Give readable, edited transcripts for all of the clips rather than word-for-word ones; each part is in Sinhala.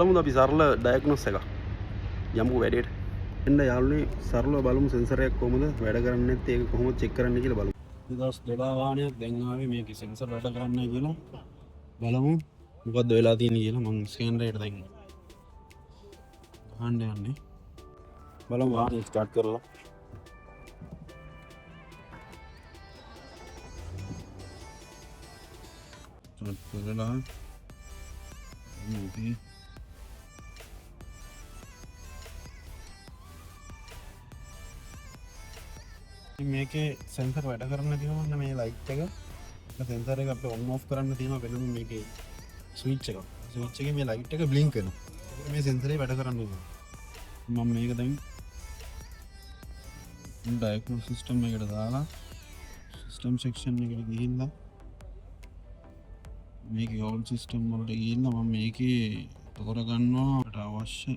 බලමුද අපි සරල ඩයග්නොස් එක යමුකෝ වැඩේට. එන්න යාළුවනේ සරලව බලමු සෙන්සර් එකක් කොහොමද වැඩ කරන්නේ නැත්නම් ඒක කොහොමද චෙක් කරන්නේ කියලා බලමු. 2012 වාහනයක් දැන් ආවේ මේකේ සෙන්සර් වැඩ කරන්නේ කියලා බලමු මොකද්ද වෙලා තියෙන්නේ කියලා. මම ස්කෑනර් එකට දැන් ගහන්න යන්නේ. බලමු වාහනේ ස්ටාර්ට් කරලා. ස්ටාර්ට් කරලා ඕකේ. මේකේ සෙන්සර් වැඩ කරන්න තියෙනවා මේ ලයිට් එක. සෙන්සර් එක අපිට ඔන් ඔෆ් කරන්න තියෙනවා වෙනම මේකේ ස්විච් එක. ස්විච් එකේ මේ ලයිට් එක බ්ලින්ක් කරනවා. මේ සෙන්සරේ වැඩ කරන්න ඕනේ. මම මේක දැන් ඩයග්නොස් සිස්ටම් එකට දාලා සිස්ටම් සෙක්ෂන් එකට ගිහිල්ලා මේකේ ඕල් සිස්ටම් වලට ගිහිල්ලා මම මේකේ තෝරගන්නවා අපට අවශ්‍ය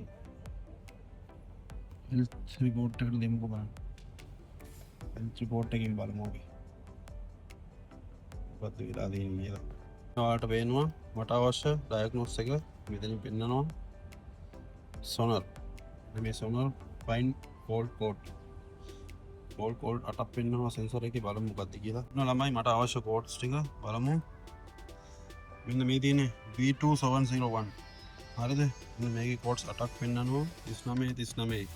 හෙල්ත් රිපෝට් එකට දෙමුකෝ බලන්න. හෙල්ත් රිපෝට් එකකින් බලමු අපි මොකක්ද වෙලා තියෙන්නේ කියලා. ඔයාලට පේනවා මට අවශ්‍ය ඩයග්නොස් එක මෙතනින් පෙන්නනවා. සොනර් මේ සොනර් ෆයින් ෆෝල්ට් කෝඩ් 8ක් පෙන්නනවා සෙන්සර් එකේ. බලමු මොකක්ද කියලා. ළමයි මට අවශ්‍ය කෝඩ්ස් ටික බලමු. මෙන්න මේ තියෙන්නේ B2701 හරිද? මේකේ කෝඩ්ස් 8ක් පෙන්නනවා 39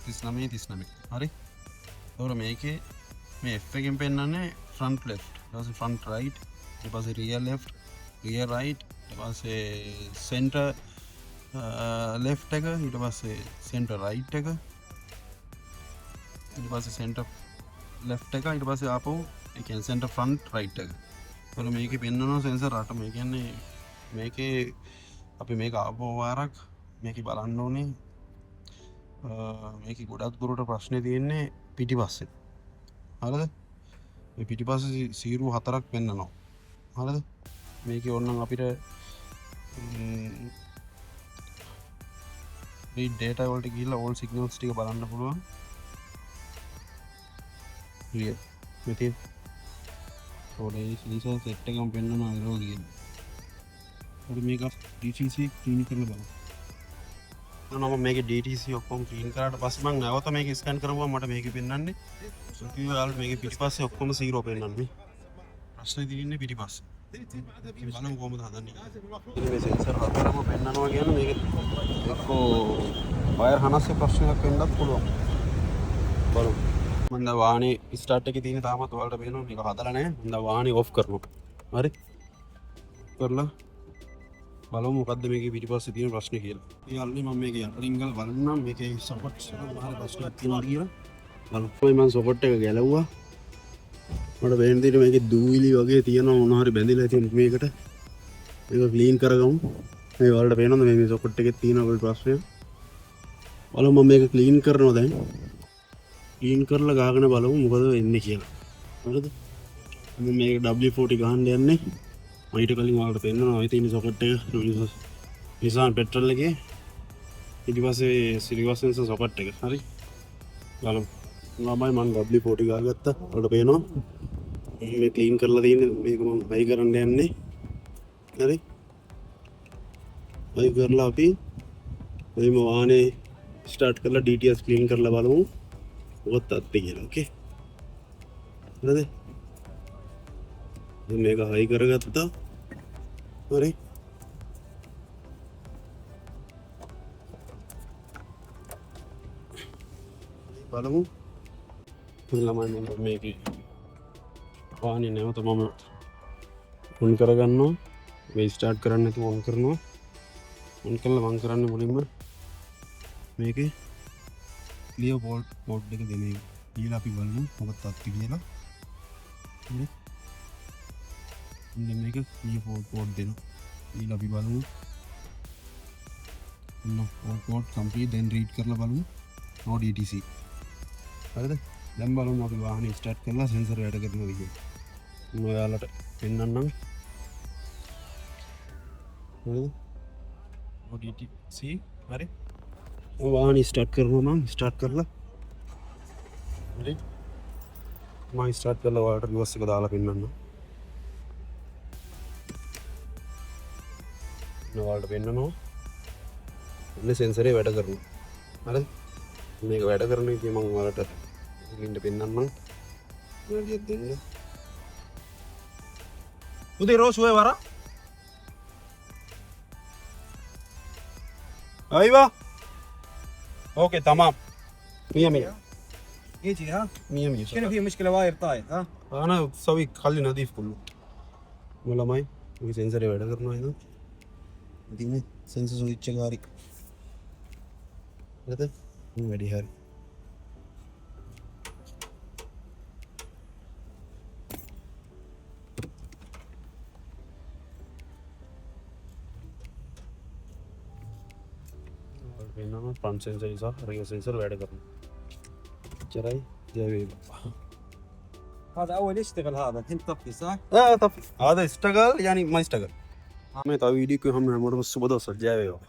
39 හරි. ඒතකොට මේකේ මේ F එකෙන් පෙන්නන්නේ ෆ්‍රන්ට් ලෙෆ්ට්, ඊට පස්සේ ෆ්‍රන්ට් රයිට්, ඊට පස්සේ රියර් ලෙෆ්ට්, රියර් රයිට්, ඊට පස්සේ සෙන්ටර් ලෙෆ්ට් එක, ඊට පස්සේ සෙන්ටර් රයිට් එක, ඊට පස්සේ සෙන්ටර් ලෙෆ්ට් එක, ඊට පස්සේ ආපහු ඒ කියන්නේ සෙන්ටර් ෆ්‍රන්ට් රයිට් එක. ඒතකොට මේකේ පෙන්නනවා සෙන්සර් 8. මේ කියන්නේ මේකේ අපි මේක ආපහු වාරක් මේකේ බලන්න ඕනේ. මේක ගොඩක් දුරට ප්‍රශ්නේ තියෙන්නේ පිටිපස්සේ. හරිද? මේ පිටිපස්සේ සීරු 4ක් පෙන්නනවා. හරිද? මේකේ ඕනනම් අපිට read data වලට ගිහිල්ලා all signals ටික බලන්න පුළුවන්. clear. මෙතන ඔනේ සෙන්සර් සෙට් එකම පෙන්නනවා ඒක කියන්නේ. හරි මේක DTC ක්ලීන් කරලා බලමු. මම මේක DTC ඔක්කොම ක්ලීන් කරාට පස්සේ මම නැවත මේක ස්කෑන් කරපුවා මට මේක පෙන්වන්නේ සුකියල් මේක පිටිපස්සේ ඔක්කොම 0 පෙන්වන්නේ. ප්‍රශ්නේ තියෙන්නේ පිටිපස්සේ. බලමු කොහොමද හදන්නේ. මේ සෙන්සර් හතරම පෙන්වනවා කියන්නේ මේක එක්කෝ වයර් හනස්සේ ප්‍රශ්නයක් වෙන්නත් පුළුවන්. බලමු. මම දැන් වාහනේ ස්ටාර්ට් එකේ තියෙන තාමත් ඔයාලට පේනවා මේක හදලා නැහැ. මම දැන් වාහනේ ඔෆ් කරනවා. හරි. කරලා බලමු මොකද්ද මේකේ පිටිපස්සේ තියෙන ප්‍රශ්නේ කියලා. යාළුවනේ මම මේක යටින් ගාලා බලන්නම් මේකේ සපෝට් සමහර ප්‍රශ්නයක් තියෙනවා කියලා. බලමු. මම සපෝට් එක ගැලවුවා. මට වෙන දෙයක් මේකේ දූවිලි වගේ තියෙනවා මොන හරි බැඳිලා තියෙන මේකට. මේක ක්ලීන් කරගමු. මේ වලට පේනවද මේ සොකට් එකේ තියෙන ඔය ප්‍රශ්නය. බලමු මම මේක ක්ලීන් කරනවා දැන්. ක්ලීන් කරලා ගාගෙන බලමු මොකද වෙන්නේ කියලා. හරිද? මම මේක W40 ගහන්න යන්නේ. මම ඊට කලින් ඔයාලට පෙන්නනවා ඔය තියෙන සොකට් එක Nissan petrol එකේ ඊට පස්සේ සිලිවස් සෙන්සර් සොකට් එක. හරි. බලමු. ළමයි මම W40 ගාගත්තා. ඔයාලට පේනවා. මේ ක්ලීන් කරලා තියෙන්නේ මේක මම හයි කරන්න යන්නේ. හරි. හයි කරලා අපි මේ වාහනේ ස්ටාර්ට් කරලා DTS ක්ලීන් කරලා බලමු. මොකක්ද අත්තේ කියලා. ඕකේ. හරිද? මේක හයි කරගත්තා. හරි. බලමු. ළමයි මම මේකේ වාහනේ නැවත මම ඔන් කරගන්නවා. මේ ස්ටාර්ට් කරන්න නැතුව ඔන් කරනවා. ඔන් කළා මම කරන්නේ මුලින්ම මේකේ ක්ලියර් බෝල්ට් කෝඩ් එක දෙන්නේ. ඊළඟ අපි බලමු මොකක්ද අත්තේ කියලා. හරි. මේක ක්ලියර් බෝල්ට් කෝඩ් දෙනවා. ඊළඟ අපි බලමු. කෝඩ් කම්ප්ලීට් then read කරලා බලමු. no DTC. හරිද? දැන් බලමු අපි වාහනේ ස්ටාර්ට් කරලා සෙන්සර් වැඩ කරනවා කියලා. මම ඔයාලට පෙන්නන්නම්. හරිද? no DTC. හරි. වාහනේ ස්ටාර්ට් කරනවා මම ස්ටාර්ට් කරලා. හරි. මම ස්ටාර්ට් කරලා ඔයාලට රිවර්ස් එක දාලා පෙන්නන්නම්. వాళ్ళ పెన్ను అన్ని సెన్సరే වැඩ කරනවා. හරිද? මේක වැඩ කරන ඉතින් මම ඔයාලට ලින්ක් පෙන්නන්නම්. ඔයාලට දෙන්න. උදේ රෝස් ඔය වර. ايوه اوكي تمام 100 يجي ها 100 شنو في مشكله واير طاير ها انا بسوي خلي نظيف كله ولا ماي وي سنسر වැඩ කරනවා නේද ඉතින් සෙන්සර් ස්විච් එක හරි හරිද වැඩි හරි වෙනම ෆ්‍රන්ට් සෙන්සර් නිසා රියර් සෙන්සර් වැඩ කරනවා. එච්චරයි ජය වේවා. هذا اول يشتغل هذا الحين طفي صح؟ طب هذا اشتغل يعني ما اشتغل. मैं तो वीडियो को हम हमारे सुबह 10 जय वේවා.